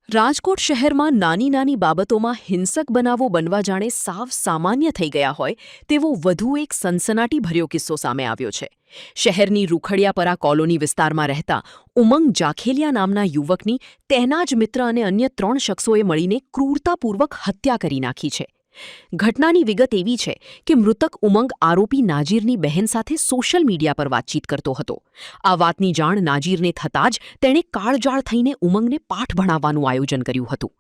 રાજકોટ શહેરમાં નાની નાની બાબતોમાં હિંસક બનાવો બનવા જાણે સાવ સામાન્ય થઈ ગયા હોય તેવો વધુ એક સનસનાટીભર્યો કિસ્સો સામે આવ્યો છે. શહેરની રૂખડિયાપરા કોલોની વિસ્તારમાં રહેતા ઉમંગ જાખેલિયા નામના યુવકની તેના જ મિત્ર અને અન્ય 3 શખ્સોએ મળીને ક્રૂરતાપૂર્વક હત્યા કરી નાખી છે. ઘટનાની વિગત એવી છે કે મૃતક ઉમંગ આરોપી નાજીરની બહેન સાથે સોશિયલ મીડિયા પર વાતચીત કરતો હતો. આ વાતની જાણ નાજીરને થતાં જ તેણે કાળજાળ થઈને ઉમંગને પાઠ ભણાવવાનું આયોજન કર્યું હતું.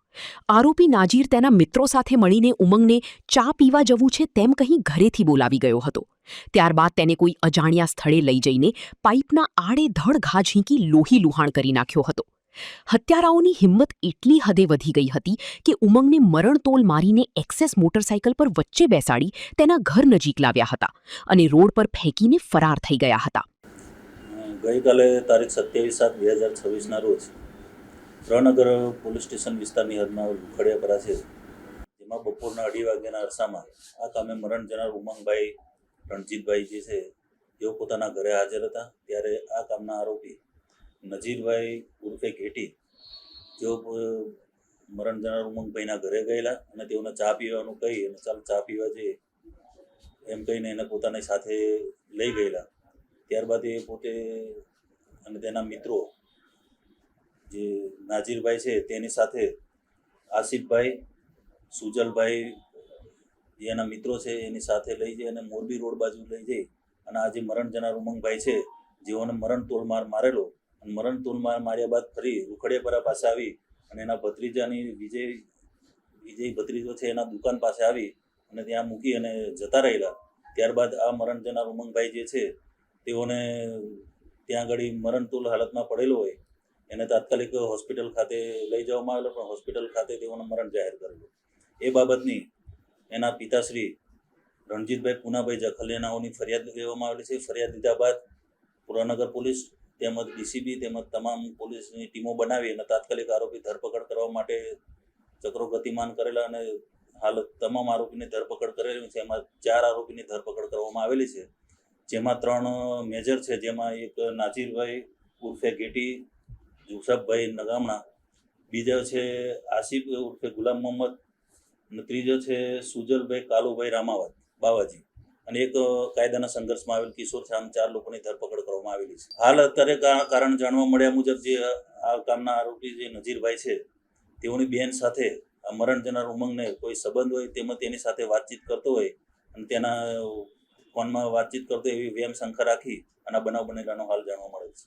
આરોપી નાજીર તેના મિત્રો સાથે મળીને ઉમંગને ચા પીવા જવું છે તેમ કહી ઘરેથી બોલાવી ગયો હતો. ત્યારબાદ તેને કોઈ અજાણ્યા સ્થળે લઈ જઈને પાઇપના આડેધડ ઘા ઝીંકી લોહી લુહાણ કરી નાખ્યો હતો. હત્યારાઓની હિંમત એટલી હદે વધી ગઈ હતી કે ઉમંગને મરણતોલ મારીને એક્સેસ મોટરસાઇકલ પર વચ્ચે બેસાડી તેના ઘર નજીક લાવ્યા હતા અને રોડ પર ફેંકીને ફરાર થઈ ગયા હતા. ગઈકાલે તારીખ 27/7/2026ના રોજ રણનગર પોલીસ સ્ટેશન વિસ્તારની હદમાં રૂખડિયાપરા છે, જેમાં બપોરના 2:30 વાગ્યાના અરસામાં આ કામે મરણ જનાર ઉમંગભાઈ રણજીતભાઈ જે છે તેઓ પોતાના ઘરે હાજર હતા. ત્યારે આ કામના આરોપી નજીરભાઈ ઉર્ફે ઘેટી જેઓ મરણ જનાર ઉમંગભાઈના ઘરે ગયેલા અને તેઓને ચા પીવાનું કહી અને ચાલ ચા પીવા જઈએ એમ કહીને એને પોતાની સાથે લઈ ગયેલા. ત્યારબાદ એ પોતે અને તેના મિત્રો જે નાજીરભાઈ છે તેની સાથે આસિફભાઈ, સુજલભાઈ જે એના મિત્રો છે એની સાથે લઈ જઈ અને મોરબી રોડ બાજુ લઈ જઈ અને આ જે મરણ જનાર ઉમંગભાઈ છે જેઓને મરણ તોડમાર મારેલો અને મરણ તોડમાર માર્યા બાદ ફરી રૂખડિયાપરા પાસે આવી અને એના ભત્રીજાની વિજય ભત્રીજો છે એના દુકાન પાસે આવી અને ત્યાં મૂકી અને જતા રહેલા. ત્યારબાદ આ મરણ જનાર ઉમંગભાઈ જે છે તેઓને ત્યાં આગળ મરણતુલ હાલતમાં પડેલો હોય એને તાત્કાલિક હોસ્પિટલ ખાતે લઈ જવામાં આવેલો, પણ હોસ્પિટલ ખાતે તેઓને મરણ જાહેર કરેલું. એ બાબતની એના પિતાશ્રી રણજીતભાઈ પૂનાભાઈ જાખલિયાનાઓની ફરિયાદ લેવામાં આવેલી છે. ફરિયાદ લીધા બાદ રણનગર પોલીસ તેમજ ડીસીબી તેમજ તમામ પોલીસની ટીમો બનાવી અને તાત્કાલિક આરોપી ધરપકડ કરવા માટે ચક્રો ગતિમાન કરેલા અને હાલ તમામ આરોપીની ધરપકડ કરેલી છે. એમાં 4 આરોપીની ધરપકડ કરવામાં આવેલી છે, જેમાં 3 મેજર છે, જેમાં એક નાજીરભાઈ ઉર્ફે ગેટી જુસફભાઈ નગામણા, બીજો છે આસિફ ઉર્ફે ગુલામ મોહમ્મદ અને ત્રીજો છે સુજલભાઈ કાલુભાઈ રામાવત બાવાજી અને એક કાયદાના સંઘર્ષમાં આવેલ કિશોર છે. આમ 4 લોકોની ધરપકડ કરવામાં આવેલી છે. હાલ અત્યારે કારણ જાણવા મળ્યા મુજબ જે આ કામના આરોપી જે નજીરભાઈ છે તેઓની બેન સાથે આ મરણ જનાર ઉમંગને કોઈ સંબંધ હોય તેમજ તેની સાથે વાતચીત કરતો હોય અને તેના ફોનમાં વાતચીત કરતો એવી વેમ શંકા રાખી અને બનાવ બનેલાનો હાલ જાણવા મળે છે.